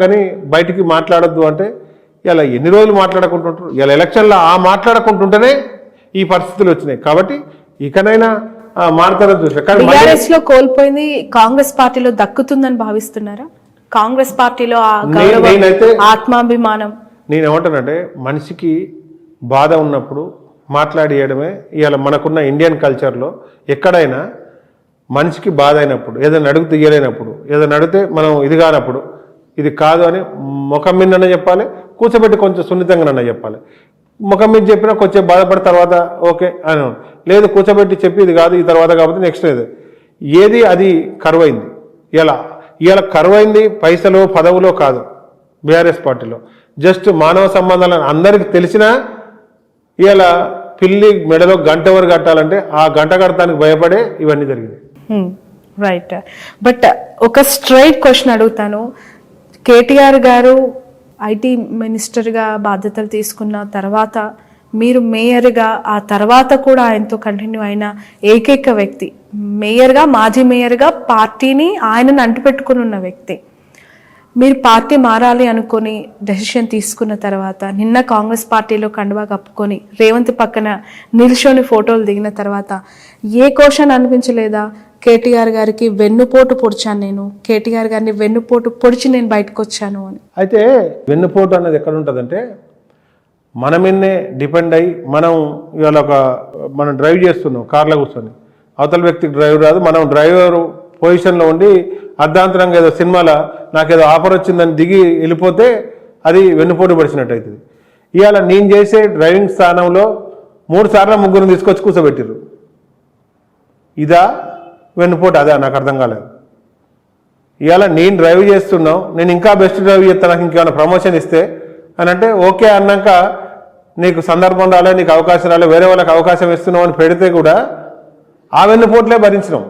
కానీ బయటికి మాట్లాడొద్దు అంటే ఇలా ఎన్ని రోజులు మాట్లాడుకుంటుంటారు. ఇలా ఎలక్షన్లో మాట్లాడుకుంటుంటేనే ఈ పరిస్థితులు వచ్చినాయి. కాబట్టి ఇకనైనా మాట్లాడతారని చూసారు. కోల్పోయింది కాంగ్రెస్ పార్టీలో దక్కుతుందని భావిస్తున్నారా? కాంగ్రెస్ పార్టీలో ఆత్మాభిమానం నేనేమంటానంటే మనిషికి బాధ ఉన్నప్పుడు మాట్లాడియడమే ఇవాళ మనకున్న ఇండియన్ కల్చర్లో. ఎక్కడైనా మనిషికి బాధ అయినప్పుడు ఏదైనా అడుగు తీయలేనప్పుడు ఏదైనా అడిగితే మనం ఇది కానప్పుడు ఇది కాదు అని ముఖం మీదనే చెప్పాలి, కూర్చోబెట్టి కొంచెం సున్నితంగానన్నా చెప్పాలి. ముఖం మీద చెప్పినా కొంచెం బాధపడి తర్వాత ఓకే అని లేదు, కూర్చోబెట్టి చెప్పి ఇది కాదు ఈ తర్వాత కాబట్టి నెక్స్ట్ ఏది అది కరువైంది. ఇలా కరువైంది పైసలో పదవులో కాదు. బీఆర్ఎస్ పార్టీలో జస్ట్ మానవ సంబంధాలను అందరికీ తెలిసినా ఇలా పిల్లి మెడలో గంట వరకు కట్టాలంటే ఆ గంట కడతానికి భయపడే ఇవన్నీ జరిగింది. రైట్. బట్ ఒక స్ట్రైట్ క్వశ్చన్ అడుగుతాను. కేటీఆర్ గారు ఐటీ మినిస్టర్గా బాధ్యతలు తీసుకున్న తర్వాత మీరు మేయర్గా ఆ తర్వాత కూడా ఆయనతో కంటిన్యూ అయిన ఏకైక వ్యక్తి, మేయర్గా మాజీ మేయర్గా పార్టీని ఆయనను అంటుపెట్టుకుని ఉన్న వ్యక్తి. మీరు పార్టీ మారాలి అనుకొని డెసిషన్ తీసుకున్న తర్వాత నిన్న కాంగ్రెస్ పార్టీలో కండువా కప్పుకొని రేవంత్ పక్కన నిల్చొని ఫోటోలు దిగిన తర్వాత ఏ క్వశ్చన్ అనిపించలేదా? కేటీఆర్ గారికి వెన్నుపోటు పొడిచాను నేను, కేటీఆర్ గారిని వెన్నుపోటు పొడిచి నేను బయటకు వచ్చాను అని. అయితే వెన్నుపోటు అన్నది ఎక్కడ ఉంటుందంటే మన మీదనే డిపెండ్ అయ్యి మనం డ్రైవ్ చేస్తున్నాం కార్లో కూర్చొని, అవతల వ్యక్తికి డ్రైవ్ రాదు, మనం డ్రైవర్ పొజిషన్లో ఉండి అర్ధాంతరంగా ఏదో సినిమాలో నాకేదో ఆఫర్ వచ్చిందని దిగి వెళ్ళిపోతే అది వెన్నుపోటు పడిచినట్టు అవుతుంది. ఇవాళ నేను చేసే డ్రైవింగ్ స్థానంలో 3 సార్లు ముగ్గురిని తీసుకొచ్చి కూర్చోబెట్టిర్రు. ఇదా వెన్నుపోటు? అదే నాకు అర్థం కాలేదు. ఇవాళ నేను డ్రైవ్ చేస్తున్నావు, నేను ఇంకా బెస్ట్ డ్రైవ్ చేస్తాను, నాకు ఇంకేమైనా ప్రమోషన్ ఇస్తే అని అంటే ఓకే అన్నాక నీకు సందర్భం రాలే, నీకు అవకాశం రాలే, వేరే వాళ్ళకి అవకాశం ఇస్తున్నావు అని పెడితే కూడా ఆ వెన్నుపోట్లే భరించినాం.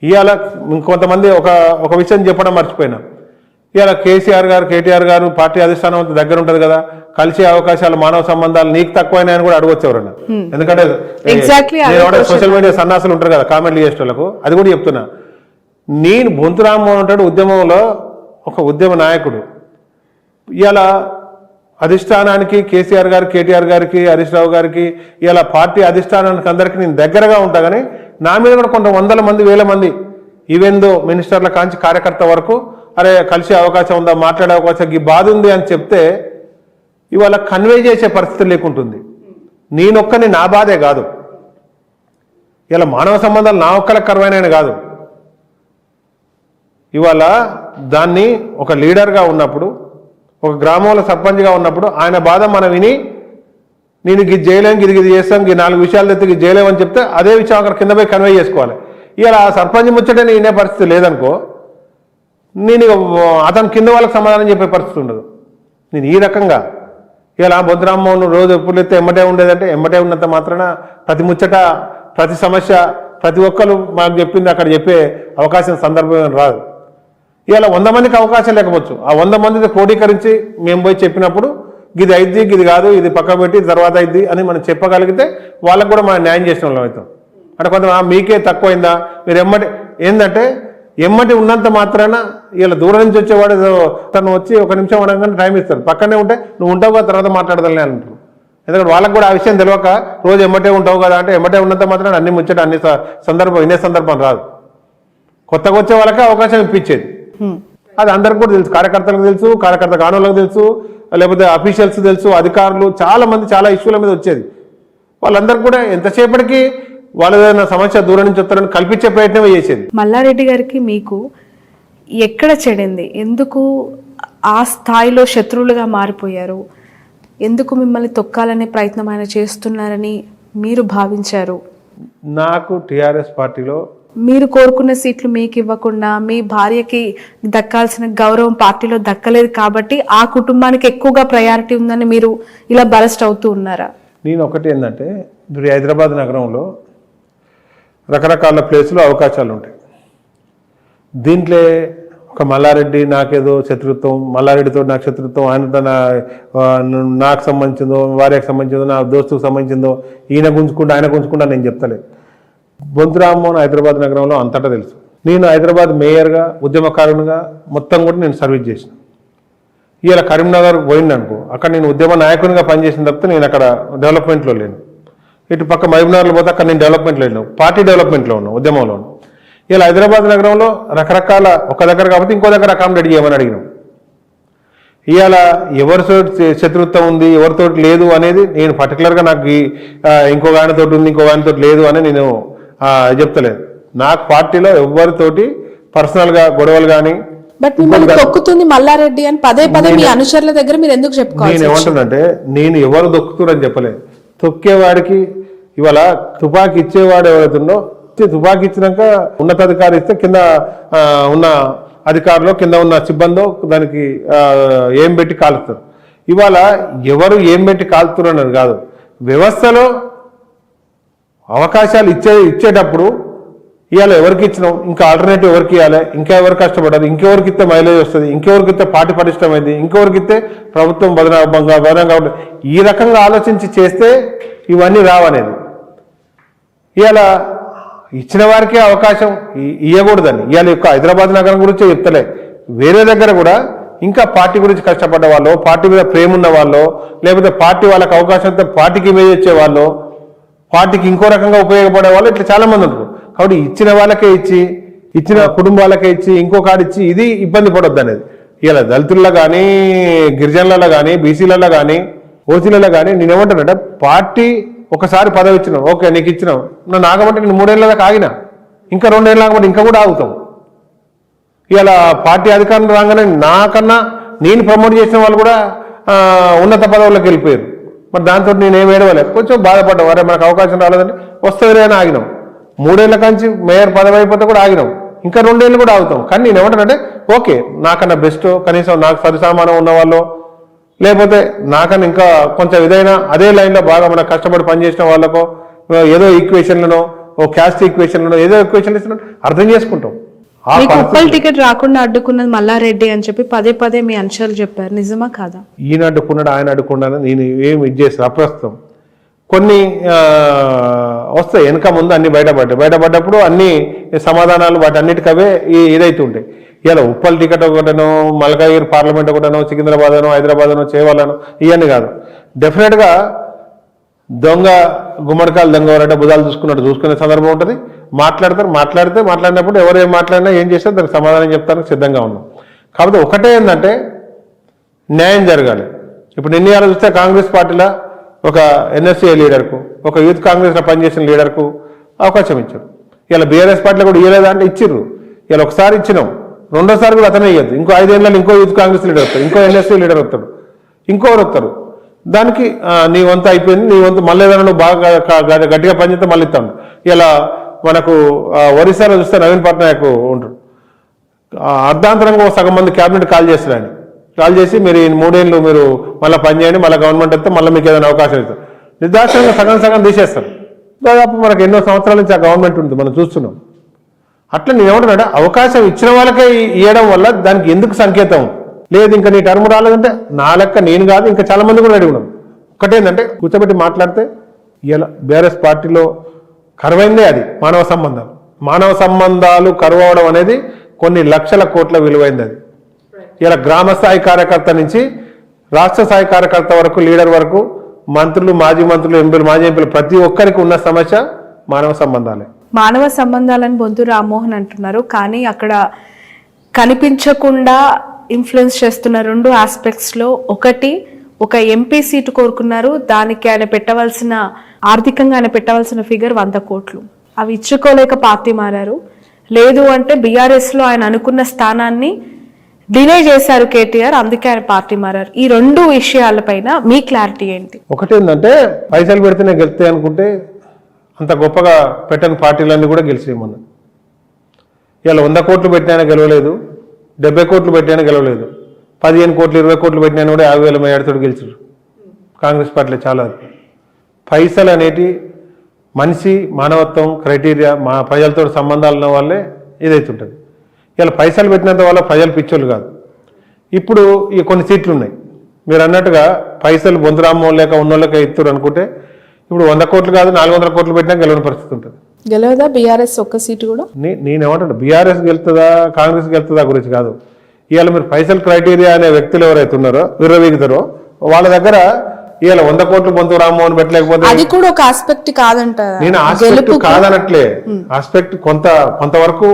ఇవాళ ఇంకొంతమంది ఒక విషయం చెప్పడం మర్చిపోయినా, ఇవాళ కేటీఆర్ గారు పార్టీ అధిష్టానం దగ్గర ఉంటుంది కదా, కలిసే అవకాశాలు మానవ సంబంధాలు నీకు తక్కువైనాయని కూడా అడగొచ్చు ఎవరన్నా. ఎందుకంటే సోషల్ మీడియా సన్నాసులు ఉంటారు కదా కామెంట్లు చేసే వాళ్ళకు, అది కూడా చెప్తున్నా. నేను బొంతు రామ్మోహన్ ఉంటాడు ఉద్యమంలో ఒక ఉద్యమ నాయకుడు. ఇలా అధిష్టానానికి కేటీఆర్ గారికి హరీష్ రావు గారికి ఇలా పార్టీ అధిష్టానానికి అందరికీ నేను దగ్గరగా ఉంటా. కానీ నా మీద కూడా కొంత 100 మంది 1000 మంది ఈవెందో మినిస్టర్ల కాంచి కార్యకర్త వరకు అరే కలిసే అవకాశం ఉందా, మాట్లాడే అవకాశం ఈ బాధ ఉంది అని చెప్తే ఇవాళ కన్వే చేసే పరిస్థితి లేకుంటుంది. నేనొక్కని నా బాధే కాదు, ఇలా మానవ సంబంధాలు నా ఒక్కలకు కరువైన కాదు. ఇవాళ దాన్ని ఒక లీడర్గా ఉన్నప్పుడు, ఒక గ్రామంలో సర్పంచ్గా ఉన్నప్పుడు ఆయన బాధ మనం విని నేను ఇది చేయలేం, ఇది చేస్తాం, ఈ 4 విషయాలు తెచ్చి ఇది చేయలేము అని చెప్తే అదే విషయం అక్కడ కింద పోయి కన్వే చేసుకోవాలి. ఇలా సర్పంచ్ ముచ్చటే నేను వినే పరిస్థితి లేదనుకో, నేను అతను కింద వాళ్ళకి సమాధానం చెప్పే పరిస్థితి ఉండదు. నేను ఈ రకంగా ఇలా బొద్దురామ్మోహన్ రోజు ఎప్పుడు ఎత్తే ఎమ్మటే ఉండేదంటే ఎమ్మటే ఉన్నంత మాత్రాన ప్రతి ముచ్చట ప్రతి సమస్య ప్రతి ఒక్కరు మాకు చెప్పింది అక్కడ చెప్పే అవకాశం సందర్భం రాదు. ఇలా 100 మందికి అవకాశం లేకపోవచ్చు, ఆ 100 మందిని క్రోడీకరించి మేము పోయి చెప్పినప్పుడు ఇది అయిద్ది ఇది కాదు ఇది పక్క పెట్టి తర్వాత అయిద్ది అని మనం చెప్పగలిగితే వాళ్ళకు కూడా మనం న్యాయం చేసిన వాళ్ళం అవుతాం. అంటే కొంత మీకే తక్కువైందా మీరు ఏంటంటే ఎమ్మటి ఉన్నంత మాత్రాన ఇలా దూరం నుంచి వచ్చేవాడు తను వచ్చి 1 నిమిషం అనగానే టైం ఇస్తారు, పక్కనే ఉంటే నువ్వు ఉంటావు కదా తర్వాత మాట్లాడదాలని అంటారు. ఎందుకంటే వాళ్ళకు కూడా ఆ విషయం తెలియక రోజు ఎమ్మటే ఉంటావు కదా అంటే ఎమ్మటే ఉన్నంత మాత్రాన అన్ని ముచ్చట అన్ని ఇనే సందర్భం రాదు. కొత్తగా వచ్చే వాళ్ళకే అవకాశం ఇప్పించేది. అది అందరికి కూడా తెలుసు, కార్యకర్తలకు తెలుసు, కార్యకర్త కానులకు తెలుసు, లేకపోతే అఫీషియల్స్ తెలుసు, అధికారులు చాలా మంది చాలా ఇష్యూల మీద వచ్చేది. వాళ్ళందరికీ కూడా ఎంతసేపటికి వాళ్ళ సమస్య దూరం నుంచి వస్తారని కల్పించే ప్రయత్నమే చేసేది. మల్లారెడ్డి గారికి మీకు ఎక్కడ చెడింది? ఎందుకు ఆ స్థాయిలో శత్రువులుగా మారిపోయారు? ఎందుకు మిమ్మల్ని తొక్కాలనే ప్రయత్నం ఆయన చేస్తున్నారని మీరు భావించారు? నాకు టీఆర్ఎస్ పార్టీలో మీరు కోరుకున్న సీట్లు మీకు ఇవ్వకుండా మీ భార్యకి దక్కాల్సిన గౌరవం పార్టీలో దక్కలేదు కాబట్టి ఆ కుటుంబానికి ఎక్కువగా ప్రయారిటీ ఉందని మీరు ఇలా బరస్ట్ అవుతూ ఉన్నారా? నేను ఒకటి ఏంటంటే ఇప్పుడు హైదరాబాద్ నగరంలో రకరకాల ప్లేసులు అవకాశాలు ఉంటాయి. దీంట్లో ఒక మల్లారెడ్డి నాకేదో శత్రుత్వం, మల్లారెడ్డితో నాకు శత్రుత్వం, ఆయనతో నాకు సంబంధించిందో వారికి సంబంధించిందో నా దోస్తుకు సంబంధించిందో ఈయన గుంజుకుంటా ఆయన గుంజుకుంటా నేను చెప్తలే. బొంతు రామ్మోహన్ హైదరాబాద్ నగరంలో అంతటా తెలుసు. నేను హైదరాబాద్ మేయర్గా ఉద్యమకారునిగా మొత్తం కూడా నేను సర్వీస్ చేసిన. ఇలా కరీంనగర్ పోయిందనుకో, అక్కడ నేను ఉద్యమ నాయకునిగా పనిచేసిన తప్పితే నేను అక్కడ డెవలప్మెంట్లో లేను. ఇటు పక్క మహబూబ్నగర్లో పోతే అక్కడ నేను డెవలప్మెంట్లో లేను, పార్టీ డెవలప్మెంట్లో ఉన్నాను, ఉద్యమంలో ఉన్నాను. ఇలా హైదరాబాద్ నగరంలో రకరకాల ఒక దగ్గర కాబట్టి ఇంకో దగ్గర అకామిడేట్ చేయమని అడిగినాం. ఇవాళ ఎవరితో శత్రుత్వం ఉంది ఎవరితో లేదు అనేది నేను పర్టికులర్గా నాకు ఇంకొక ఆయనతో ఉంది ఇంకొక ఆయనతో లేదు అని నేను చెప్తలేదు. నాకు పార్టీలో ఎవరితోటి పర్సనల్గా గొడవలు కానీ. బట్ మిమ్మల్ని తొక్కుతుంది మల్లారెడ్డి అని పదే పదే మీ అనుచరుల దగ్గర మీరు ఎందుకు చెప్పుకోవాలి? నేను ఏమంటున్నానంటే నేను ఎవరు దొక్కుతురని చెప్పలేదు. తొక్కేవాడికి ఇవాళ తుపాకీ ఇచ్చేవాడు ఎవరైతుండో తుపాకీ ఇచ్చినాక ఉన్నతాధికారి ఇస్తే కింద ఉన్న అధికారులు కింద ఉన్న సిబ్బంది దానికి ఏం పెట్టి కాలుస్తారు. ఇవాళ ఎవరు ఏం పెట్టి కాలుతున్నారు అనేది కాదు, వ్యవస్థలో అవకాశాలు ఇచ్చేటప్పుడు ఇవాళ ఎవరికి ఇచ్చినాం, ఇంకా ఆల్టర్నేటివ్ ఎవరికి ఇవ్వాలి, ఇంకా ఎవరు కష్టపడాలి, ఇంకెవరికి ఇస్తే మైలేజ్ వస్తుంది, ఇంకెవరికి ఇస్తే పార్టీ పటిష్టమైంది, ఇంకెవరికి ఇస్తే ప్రభుత్వం బదనంగా ఉంటుంది, ఈ రకంగా ఆలోచించి చేస్తే ఇవన్నీ రావనేది. ఇవాళ ఇచ్చిన వారికే అవకాశం ఇవ్వకూడదని ఇవాళ యొక్క హైదరాబాద్ నగరం గురించే చెప్తలే, వేరే దగ్గర కూడా ఇంకా పార్టీ గురించి కష్టపడ్డ వాళ్ళు, పార్టీ మీద ప్రేమ ఉన్న వాళ్ళు, లేకపోతే పార్టీ వాళ్ళకి అవకాశంతో పార్టీకి ఇమేజ్ వచ్చే వాళ్ళు, పార్టీకి ఇంకో రకంగా ఉపయోగపడే వాళ్ళు ఇట్లా చాలా మంది ఉంటారు. కాబట్టి ఇచ్చిన వాళ్ళకే ఇచ్చి ఇచ్చిన కుటుంబాలకే ఇచ్చి ఇంకో కాడు ఇచ్చి ఇది ఇబ్బంది పడొద్దు అనేది. ఇలా దళితుల్లో కానీ గిరిజనులలో కానీ బీసీలలో కానీ ఓసీలలో కానీ నేనేమంటానంటే పార్టీ ఒకసారి పదవి ఇచ్చినావు, ఓకే నీకు ఇచ్చినావు, నన్ను ఆగమంటే నేను 3 ఏళ్ళ దాకా ఆగినా, ఇంకా 2 ఏళ్ళు ఆగమంటే ఇంకా కూడా ఆగుతాం. ఇలా పార్టీ అధికారం రాగానే నాకన్నా నేను ప్రమోట్ చేసిన వాళ్ళు కూడా ఉన్నత పదవుల్లోకి వెళ్ళిపోయారు. మరి దాంతో నేనేం ఏడవలేదు, కొంచెం బాధపడ్డాం, అరే మనకు అవకాశం రాలేదని వస్తుంది అని ఆగినాం. 3 ఏళ్ళ కంచి మేయర్ పదవి అయిపోతే కూడా ఆగినాం, ఇంకా 2 ఏళ్ళు కూడా ఆగుతాం. కానీ నేను ఏమంటానంటే ఓకే నాకన్నా బెస్ట్ కనీసం నాకు సరిసమానం ఉన్న వాళ్ళు, లేకపోతే నాకన్నా ఇంకా కొంచెం ఏదైనా అదే లైన్లో బాగా మనకు కష్టపడి పనిచేసిన వాళ్ళకో ఏదో ఈక్వేషన్లను ఓ క్యాస్ట్ ఈక్వేషన్లను ఏదో ఈక్వేషన్ ఇస్తున్నా అర్థం చేసుకుంటాం. ఉప్పల్ టికెట్ రాకుండా అడ్డుకున్నది మల్లారెడ్డి అని చెప్పి పదే పదే మీ అనుచరులు చెప్పారు, నిజమా కాదా? ఈయన అడ్డుకున్నాడు ఆయన అడ్డుకున్నాడు నేను ఏమి ఇది చేస్తాను. అప్రస్తుతం కొన్ని వస్తాయి, వెనక ముందు అన్ని బయటపడ్డప్పుడు అన్ని సమాధానాలు వాటి అన్నిటికవే ఇదైతే ఉంటాయి. ఇలా ఉప్పల్ టికెట్ ఒకటనో మల్కాగిరి పార్లమెంట్ ఒకటనో సికింద్రాబాద్ అనో హైదరాబాద్ అనో చేయాలనో ఇవన్నీ కాదు. డెఫినెట్గా దొంగ గుమ్మడికాయలు దొంగ ఎవరంటే బుధాలు చూసుకునే సందర్భం ఉంటుంది. మాట్లాడినప్పుడు ఎవరు ఏం మాట్లాడినా ఏం చేసినా దానికి సమాధానం చెప్తానికి సిద్ధంగా ఉన్నాం. కాకపోతే ఒకటే ఏంటంటే న్యాయం జరగాలి. ఇప్పుడు నిన్న చూస్తే కాంగ్రెస్ పార్టీలో ఒక ఎన్ఎస్ఏ లీడర్కు ఒక యూత్ కాంగ్రెస్లో పనిచేసిన లీడర్కు అవకాశం ఇచ్చారు. ఇలా బీఆర్ఎస్ పార్టీలో కూడా ఇవ్వలేదా అంటే ఇచ్చిర్రు. ఇలా ఒకసారి ఇచ్చినాం, రెండోసారి కూడా అతనే ఇవ్వద్దు. ఇంకో 5 ఏళ్ళలో ఇంకో యూత్ కాంగ్రెస్ లీడర్ వస్తాడు, ఇంకో ఎన్ఎస్ఏ లీడర్ వస్తాడు, ఇంకోరు వస్తారు. దానికి నీ వంతు అయిపోయింది, నీ వంతు మళ్ళీ ఏదైనా నువ్వు బాగా గట్టిగా పనిచేస్తే మళ్ళీ ఇస్తాను. ఇలా మనకు ఒరిస్సాలో చూస్తే నవీన్ పట్నాయక్ ఉంటాడు, అర్ధాంతరంగా సగం మంది క్యాబినెట్ కాల్ చేస్తారు. ఆయన కాల్ చేసి మీరు ఈ 3 ఏళ్ళు మీరు మళ్ళీ పనిచేయండి, మళ్ళీ గవర్నమెంట్ వస్తే మళ్ళీ మీకు ఏదైనా అవకాశం ఇస్తారు. నిర్దాక్షిణ్యంగా సగం తీసేస్తారు. దాదాపు మనకు ఎన్నో సంవత్సరాల నుంచి ఆ గవర్నమెంట్ ఉంటుంది, మనం చూస్తున్నాం. అట్లా నేను ఏమంటున్నాడు, అవకాశం ఇచ్చిన వాళ్ళకే ఇవ్వడం వల్ల దానికి ఎందుకు సంకేతం లేదు? ఇంకా నీ టర్మ్ రాలేదంటే నా లెక్క నేను కాదు ఇంకా చాలా మంది కూడా అడిగి ఉన్నాం. ఒకటేంటంటే కూర్చోబెట్టి మాట్లాడితే ఇలా బీఆర్ఎస్ పార్టీలో కరువైందే అది మానవ సంబంధాలు కరువవడం అనేది కొన్ని లక్షల కోట్ల విలువైంది. అది ఇలా గ్రామ స్థాయి కార్యకర్త నుంచి రాష్ట్ర స్థాయి కార్యకర్త వరకు లీడర్ వరకు మంత్రులు మాజీ మంత్రులు ఎంపీలు మాజీ ఎంపీలు ప్రతి ఒక్కరికి ఉన్న సమస్య మానవ సంబంధాలే. మానవ సంబంధాలను బొంతు రామ్మోహన్ అంటున్నారు, కానీ అక్కడ కనిపించకుండా ఇన్ఫ్లుయెన్స్ చేస్తున్న 2 ఆస్పెక్ట్స్లో ఒకటి ఒక ఎంపీ సీటు కోరుకున్నారు, దానికి ఆయన పెట్టవలసిన ఆర్థికంగా ఆయన పెట్టవలసిన ఫిగర్ 100 కోట్లు, అవి ఇచ్చుకోలేక పార్టీ మారారు. లేదు అంటే బీఆర్ఎస్లో ఆయన అనుకున్న స్థానాన్ని డిలే చేశారు కేటీఆర్, అందుకే ఆయన పార్టీ మారారు. ఈ 2 విషయాలపైన మీ క్లారిటీ ఏంటి? ఒకటి ఏంటంటే పైసలు పెడితేనే గెలుస్తాయి అనుకుంటే అంత గొప్పగా పెట్టని పార్టీలన్నీ కూడా గెలిచినాయి. మొన్న ఇలా 100 కోట్లు పెట్టినా గెలవలేదు, 70 కోట్లు పెట్టినా గెలవలేదు, 15 కోట్లు 20 కోట్లు పెట్టినా కూడా 50,000 మేడతో గెలిచారు కాంగ్రెస్ పార్టీలో. చాలా పైసలు అనేటి మనిషి మానవత్వం క్రైటీరియా మా ప్రజలతో సంబంధాలు ఉన్న వాళ్ళే ఏదైతే ఉంటుంది. ఇలా పైసలు పెట్టినంత వల్ల ప్రజలు పిచ్చోళ్ళు కాదు. ఇప్పుడు ఈ కొన్ని సీట్లు ఉన్నాయి, మీరు అన్నట్టుగా పైసలు బొంతురామ్మో లేక ఉన్నోళ్ళకే ఇస్తారు అనుకుంటే ఇప్పుడు 100 కోట్లు కాదు 400 కోట్లు పెట్టినా గెలవని పరిస్థితి ఉంటుంది. గెలవదా బీఆర్ఎస్ ఒక్క సీటు కూడా? నేనేమంటాను, బీఆర్ఎస్ గెలుతుందా కాంగ్రెస్ గెలుతుందా గురించి కాదు. ఇవాళ మీరు పైసల్ క్రైటీరియా అనే వ్యక్తులు ఎవరైతే ఉన్నారో విర్రవీగుతారో వాళ్ళ దగ్గర ఇవాళ 100 కోట్లు బొంతు రామ్మోహన్ పెట్టలేకపోతే అది కూడా ఒక ఆస్పెక్ట్ కాదంట. నేను ఆస్పెక్ట్ కాదనట్లే, ఆస్పెక్ట్ కొంతవరకు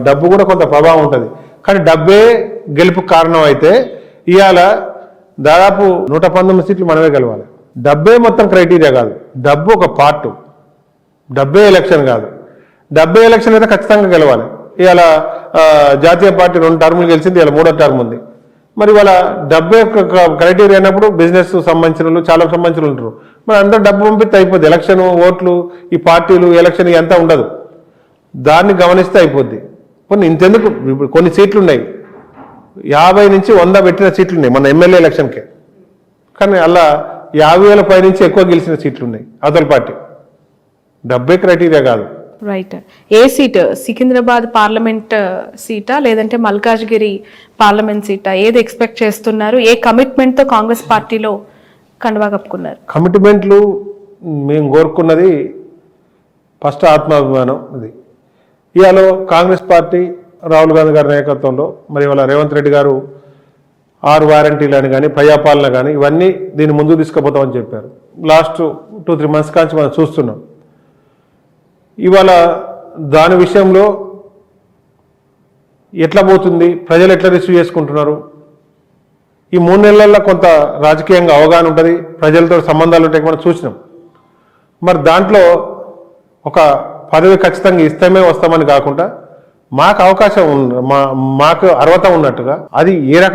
డబ్బు కూడా కొంత ప్రభావం ఉంటుంది. కానీ డబ్బే గెలుపు కారణం అయితే ఇవాళ దాదాపు 119 సీట్లు మనమే గెలవాలి. డబ్బే మొత్తం క్రైటీరియా కాదు, డబ్బు ఒక పార్ట్, డబ్బే ఎలక్షన్ కాదు. డబ్బే ఎలక్షన్ అయితే ఖచ్చితంగా గెలవాలి. ఇవాళ జాతీయ పార్టీ 2 టర్ములు గెలిచింది, ఇలా 3వ టర్మ్ ఉంది. మరి వాళ్ళ డబ్బే క్రైటీరియా అన్నప్పుడు బిజినెస్ సంబంధించిన వాళ్ళు చాలా సంబంధించిన ఉంటారు. మరి అందరూ డబ్బు పంపిస్తే అయిపోద్ది. ఎలక్షన్ ఓట్లు ఈ పార్టీలు ఎలక్షన్ ఎంత ఉండదు, దాన్ని గమనిస్తే అయిపోద్ది. ఇంతెందుకు ఇప్పుడు కొన్ని సీట్లు ఉన్నాయి, 50 నుంచి 100 పెట్టిన సీట్లు ఉన్నాయి మన ఎమ్మెల్యే ఎలక్షన్కే. కానీ అలా 50,000 పై నుంచి ఎక్కువ గెలిచిన సీట్లు ఉన్నాయి అవతల పార్టీ. డబ్బే క్రైటీరియా కాదు. రైట్. ఏ సీట్, సికింద్రాబాద్ పార్లమెంట్ సీటా లేదంటే మల్కాజ్గిరి పార్లమెంట్ సీటా, ఏది ఎక్స్పెక్ట్ చేస్తున్నారు? ఏ కమిట్మెంట్ తో కాంగ్రెస్ పార్టీలో కండువా కప్పుకున్నారు? కమిట్మెంట్లు మేము కోరుకున్నది ఫస్ట్ ఆత్మాభిమానం. ఇది ఇవాళ కాంగ్రెస్ పార్టీ రాహుల్ గాంధీ గారి నాయకత్వంలో మరి ఇవాళ రేవంత్ రెడ్డి గారు 6 వారంటీలు అని కానీ ప్రజాపాలన కానీ ఇవన్నీ దీన్ని ముందుకు తీసుకుపోతామని చెప్పారు. లాస్ట్ 2-3 మంత్స్ కాంచి మనం చూస్తున్నాం. ఇవాళ దాని విషయంలో ఎట్లా పోతుంది, ప్రజలు ఎట్లా రిసీవ్ చేసుకుంటున్నారు, ఈ 3 నెలల్లో కొంత రాజకీయంగా అవగాహన ఉంటుంది, ప్రజలతో సంబంధాలు ఉంటాయి మనం చూసినాం. మరి దాంట్లో ఒక పదవి ఖచ్చితంగా ఇస్తామే వస్తామని కాకుండా మాకు అవకాశం మాకు అర్హత ఉన్నట్టుగా అది ఏ రకం